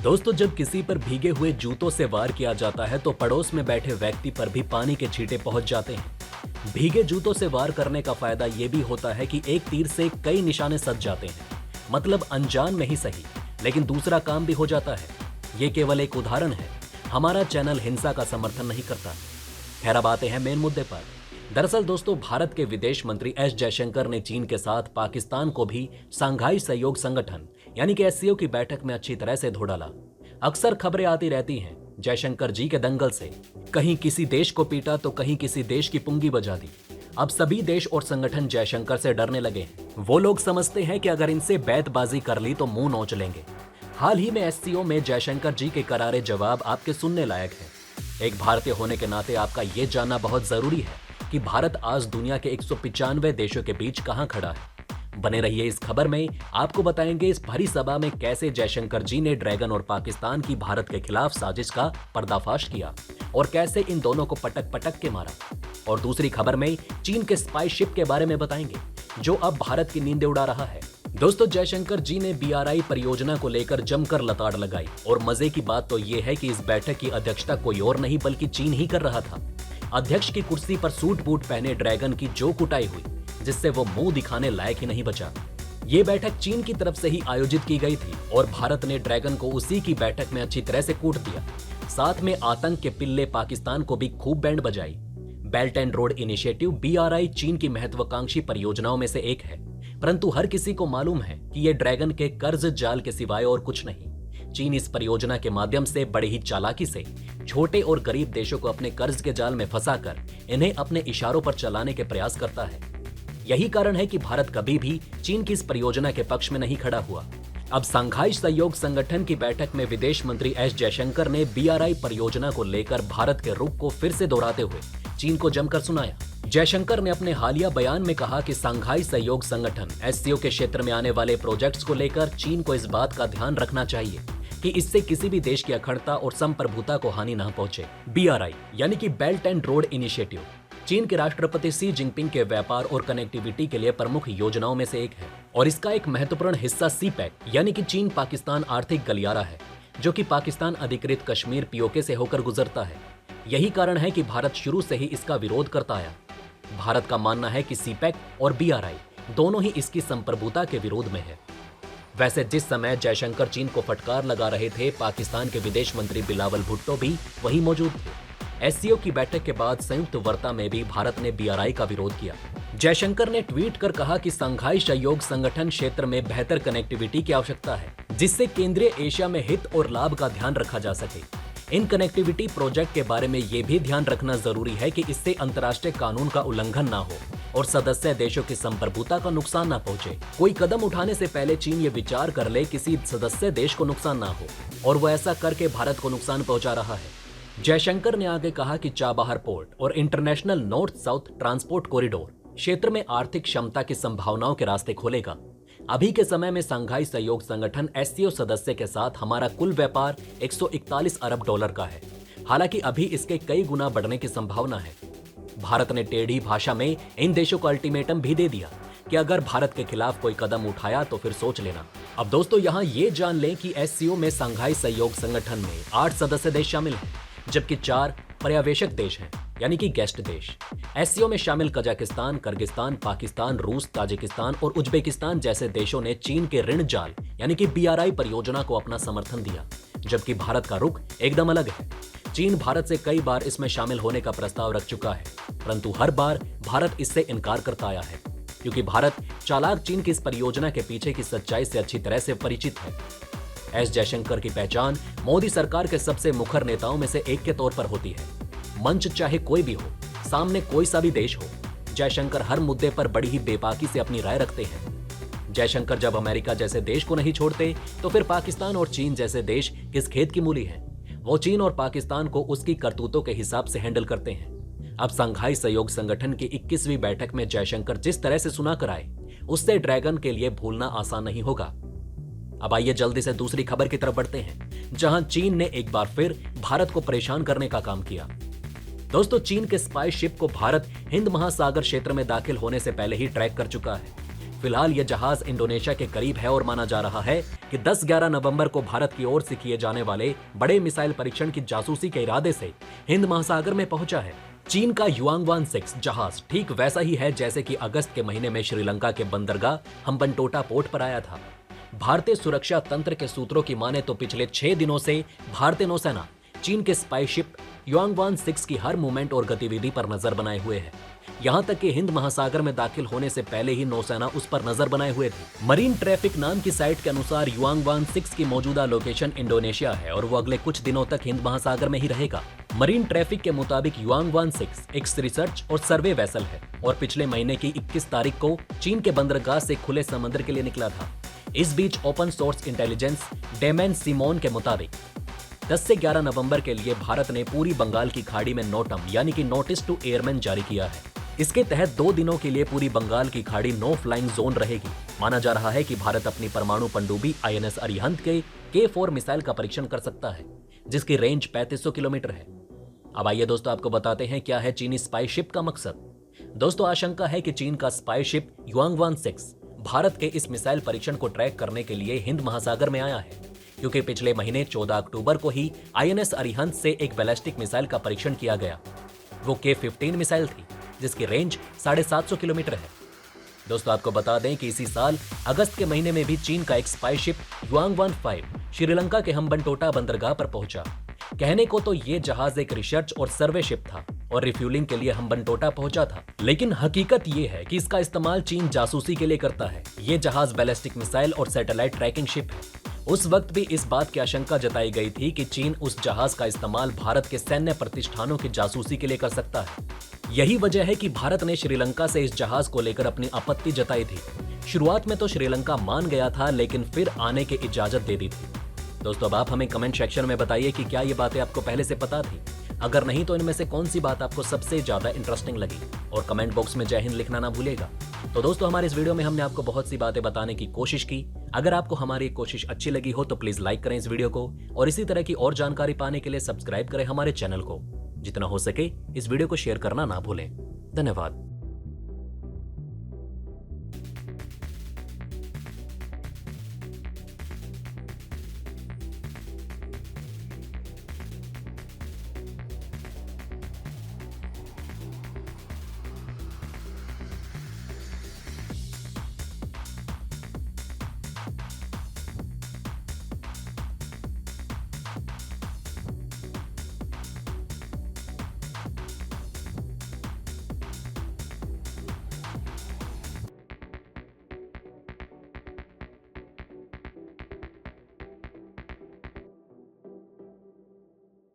दोस्तों, जब किसी पर भीगे हुए जूतों से वार किया जाता है तो पड़ोस में बैठे व्यक्ति पर भी पानी के छींटे पहुंच जाते हैं। भीगे जूतों से वार करने का फायदा ये भी होता है कि एक तीर से कई निशाने सज जाते हैं। मतलब अनजान में ही सही, लेकिन दूसरा काम भी हो जाता है। ये केवल एक उदाहरण है। हमारा चैनल हिंसा का समर्थन नहीं करता। खैर, अब आते हैं मेन मुद्दे पर। दरअसल दोस्तों, भारत के विदेश मंत्री एस जयशंकर ने चीन के साथ पाकिस्तान को भी शंघाई सहयोग संगठन यानी कि एससीओ की बैठक में अच्छी तरह से धो डाला। अक्सर खबरें आती रहती हैं जयशंकर जी के दंगल से। कहीं किसी देश को पीटा तो कहीं किसी देश की पुंगी बजा दी। अब सभी देश और संगठन जयशंकर से डरने लगे हैं। वो लोग समझते हैं कि अगर इनसे बैतबाजी कर ली तो मुंह नोच लेंगे। हाल ही में एससीओ में जयशंकर जी के करारे जवाब आपके सुनने लायक है। एक भारतीय होने के नाते आपका ये जानना बहुत जरूरी है कि भारत आज दुनिया के 195 देशों के बीच कहां खड़ा है। बने रहिए इस खबर में, आपको बताएंगे इस भरी सभा में कैसे जयशंकर जी ने ड्रैगन और पाकिस्तान की भारत के खिलाफ साजिश का पर्दाफाश किया और कैसे इन दोनों को पटक पटक के मारा। और दूसरी खबर में चीन के स्पाई शिप के बारे में बताएंगे जो अब भारत की नींदें उड़ा रहा है। दोस्तों, जयशंकर जी ने BRI परियोजना को लेकर जमकर लताड़ लगाई और मजे की बात तो ये है कि इस बैठक की अध्यक्षता कोई और नहीं बल्कि चीन ही कर रहा था। अध्यक्ष की कुर्सी पर सूट बूट पहने ड्रैगन की जो कुटाई हुई जिससे वो मुंह दिखाने लायक ही नहीं बचा। ये बैठक चीन की तरफ से ही आयोजित की गई थी और भारत ने ड्रैगन को उसी की बैठक में अच्छी तरह से कूट दिया। साथ में आतंक के पिल्ले पाकिस्तान को भी खूब बैंड बजाई। Belt and road initiative BRI चीन की महत्वाकांक्षी परियोजनाओं में से एक है, परंतु हर किसी को मालूम है कि ये ड्रैगन के कर्ज जाल के सिवाय और कुछ नहीं। चीन इस परियोजना के माध्यम से बड़े ही चालाकी से छोटे और गरीब देशों को अपने कर्ज के जाल में फंसाकर इन्हें अपने इशारों पर चलाने के प्रयास करता है। यही कारण है कि भारत कभी भी चीन की इस परियोजना के पक्ष में नहीं खड़ा हुआ। अब शंघाई सहयोग संगठन की बैठक में विदेश मंत्री एस जयशंकर ने BRI परियोजना को लेकर भारत के रुख को फिर से दोहराते हुए चीन को जमकर सुनाया। जयशंकर ने अपने हालिया बयान में कहा कि शंघाई सहयोग संगठन SCO के क्षेत्र में आने वाले प्रोजेक्ट्स को लेकर चीन को इस बात का ध्यान रखना चाहिए कि इससे किसी भी देश की अखंडता और संप्रभुता को हानि न पहुंचे। BRI यानी कि बेल्ट एंड रोड इनिशिएटिव चीन के राष्ट्रपति शी जिनपिंग के व्यापार और कनेक्टिविटी के लिए प्रमुख योजनाओं में से एक है और इसका एक महत्वपूर्ण हिस्सा CPEC यानी कि चीन पाकिस्तान आर्थिक गलियारा है, जो कि पाकिस्तान अधिकृत कश्मीर POK से होकर गुजरता है। यही कारण है कि भारत शुरू से ही इसका विरोध करता आया। भारत का मानना है कि CPEC और BRI दोनों ही इसकी संप्रभुता के विरोध में है। वैसे जिस समय जयशंकर चीन को फटकार लगा रहे थे, पाकिस्तान के विदेश मंत्री बिलावल भुट्टो भी वहीं मौजूद थे। SCO की बैठक के बाद संयुक्त वार्ता में भी भारत ने BRI का विरोध किया। जयशंकर ने ट्वीट कर कहा कि शंघाई सहयोग संगठन क्षेत्र में बेहतर कनेक्टिविटी की आवश्यकता है, जिससे केंद्रीय एशिया में हित और लाभ का ध्यान रखा जा सके। इन कनेक्टिविटी प्रोजेक्ट के बारे में ये भी ध्यान रखना जरूरी है कि इससे अंतर्राष्ट्रीय कानून का उल्लंघन ना हो और सदस्य देशों की संप्रभुता का नुकसान ना पहुंचे। कोई कदम उठाने से पहले चीन ये विचार कर ले किसी सदस्य देश को नुकसान ना हो, और वो ऐसा करके भारत को नुकसान पहुंचा रहा है। जयशंकर ने आगे कहा कि चाबहार पोर्ट और international north south transport corridor क्षेत्र में आर्थिक क्षमता की संभावनाओं के रास्ते खोलेगा। अभी के समय में शंघाई सहयोग संगठन SCO सदस्य के साथ हमारा कुल व्यापार 141 अरब डॉलर का है। हालांकि अभी इसके कई गुना बढ़ने की संभावना है। भारत ने टेढ़ी भाषा में इन देशों को अल्टीमेटम भी दे दिया कि अगर भारत के खिलाफ कोई कदम उठाया तो फिर सोच लेना। अब दोस्तों, यहाँ ये जान लें कि SCO में शंघाई सहयोग संगठन में 8 सदस्य देश शामिल हैं, जबकि 4 पर्यवेक्षक देश हैं यानी कि गेस्ट देश। SCO में शामिल कजाकिस्तान, किर्गिस्तान, पाकिस्तान, रूस, ताजिकिस्तान और उज्बेकिस्तान जैसे देशों ने चीन के ऋण जाल यानी कि BRI परियोजना को अपना समर्थन दिया, जबकि भारत का रुख एकदम अलग है। चीन भारत से कई बार इसमें शामिल होने का प्रस्ताव रख चुका है, परंतु हर बार भारत इससे इनकार करता आया है, क्योंकि भारत चालाक चीन की इस परियोजना के पीछे की सच्चाई से अच्छी तरह से परिचित है। एस जयशंकर की पहचान मोदी सरकार के सबसे मुखर नेताओं में से एक के तौर पर होती है। मंच चाहे कोई भी हो, सामने कोई सा भी देश हो, जयशंकर हर मुद्दे पर बड़ी ही बेबाकी से अपनी राय रखते हैं। जयशंकर जब अमेरिका जैसे देश को नहीं छोड़ते तो फिर पाकिस्तान और चीन जैसे देश किस खेत की मूली हैं। वो चीन और पाकिस्तान को उसकी करतूतों के हिसाब से हैंडल करते हैं। अब शंघाई सहयोग संगठन की 21वीं बैठक में जयशंकर जिस तरह से सुना कर आए, उससे ड्रैगन के लिए भूलना आसान नहीं होगा। अब आइए जल्दी से दूसरी खबर की तरफ बढ़ते हैं, जहां चीन ने एक बार फिर भारत को परेशान करने का काम किया। दोस्तों, चीन के स्पाई शिप को भारत हिंद महासागर क्षेत्र में दाखिल होने से पहले ही ट्रैक कर चुका है। फिलहाल यह जहाज इंडोनेशिया के करीब है और माना जा रहा है कि 10-11 नवंबर को भारत की ओर से किए जाने वाले बड़े मिसाइल परीक्षण की जासूसी के इरादे से हिंद महासागर में पहुंचा है। चीन का युआंगवान 6 जहाज ठीक वैसा ही है जैसे कि अगस्त के महीने में श्रीलंका के बंदरगाह हम्बनटोटा पोर्ट पर आया था। भारतीय सुरक्षा तंत्र के सूत्रों की माने तो पिछले 6 दिनों से भारतीय नौसेना चीन के स्पाई शिप युआंगवान 6 की हर मूवमेंट और गतिविधि पर नजर बनाए हुए है। यहां तक कि हिंद महासागर में दाखिल होने से पहले ही नौसेना उस पर नजर बनाए हुए थी। मरीन ट्रैफिक नाम की साइट के अनुसार युआंगवान 6 की मौजूदा लोकेशन इंडोनेशिया है और वो अगले कुछ दिनों तक हिंद महासागर में ही रहेगा। मरीन ट्रैफिक के मुताबिक युआंगवान 6 एक रिसर्च और सर्वे वेसल है और पिछले महीने की 21 तारीख को चीन के बंदरगाह से खुले समुद्र के लिए निकला था। इस बीच open source intelligence Damien Simon के मुताबिक 10 से 11 नवंबर के लिए भारत ने पूरी बंगाल की खाड़ी में नोटम यानी कि नोटिस टू एयरमैन जारी किया है। इसके तहत 2 दिनों के लिए पूरी बंगाल की खाड़ी नो फ्लाइंग जोन रहेगी। माना जा रहा है कि भारत अपनी परमाणु पनडुब्बी INS अरिहंत के K4 मिसाइल का परीक्षण कर सकता है, जिसकी रेंज 3500 किलोमीटर है। अब आइए दोस्तों आपको बताते हैं क्या है चीनी स्पाई शिप का मकसद। दोस्तों आशंका है कि चीन का स्पाई शिप युआंगवान 6 भारत के इस मिसाइल परीक्षण को ट्रैक करने के लिए हिंद महासागर में आया है, क्योंकि पिछले महीने 14 अक्टूबर को ही INS अरिहंत से एक बैलिस्टिक मिसाइल का परीक्षण किया गया। वो K15 मिसाइल थी जिसकी रेंज 750 किलोमीटर है। दोस्तों आपको बता दें कि इसी साल अगस्त के महीने में भी चीन का एक स्पाई शिप युआंगवान 5 श्रीलंका के हम्बनटोटा बंदरगाह पर पहुंचा। कहने को तो ये जहाज एक रिसर्च और सर्वे शिप था और रिफ्यूलिंग के लिए हम्बनटोटा पहुंचा था, लेकिन हकीकत ये है कि इसका इस्तेमाल चीन जासूसी के लिए करता है। ये जहाज बैलिस्टिक मिसाइल और सैटेलाइट ट्रैकिंग शिप है। उस वक्त भी इस बात की आशंका जताई गई थी कि चीन उस जहाज का इस्तेमाल भारत के सैन्य प्रतिष्ठानों की जासूसी के लिए कर सकता है। यही वजह है कि भारत ने श्रीलंका से इस जहाज को लेकर अपनी आपत्ति जताई थी। शुरुआत में तो श्रीलंका मान गया था, लेकिन फिर आने की इजाजत दे दी थी। दोस्तों अब आप हमें कमेंट सेक्शन में बताइए कि क्या ये बातें आपको पहले से पता थी। अगर नहीं तो इनमें से कौन सी बात आपको सबसे ज्यादा इंटरेस्टिंग लगी, और कमेंट बॉक्स में जय हिंद लिखना ना भूलेगा। तो दोस्तों हमारे इस वीडियो में हमने आपको बहुत सी बातें बताने की कोशिश की। अगर आपको हमारी कोशिश अच्छी लगी हो तो प्लीज लाइक करें इस वीडियो को, और इसी तरह की और जानकारी पाने के लिए सब्सक्राइब करें हमारे चैनल को। जितना हो सके इस वीडियो को शेयर करना ना भूलें। धन्यवाद।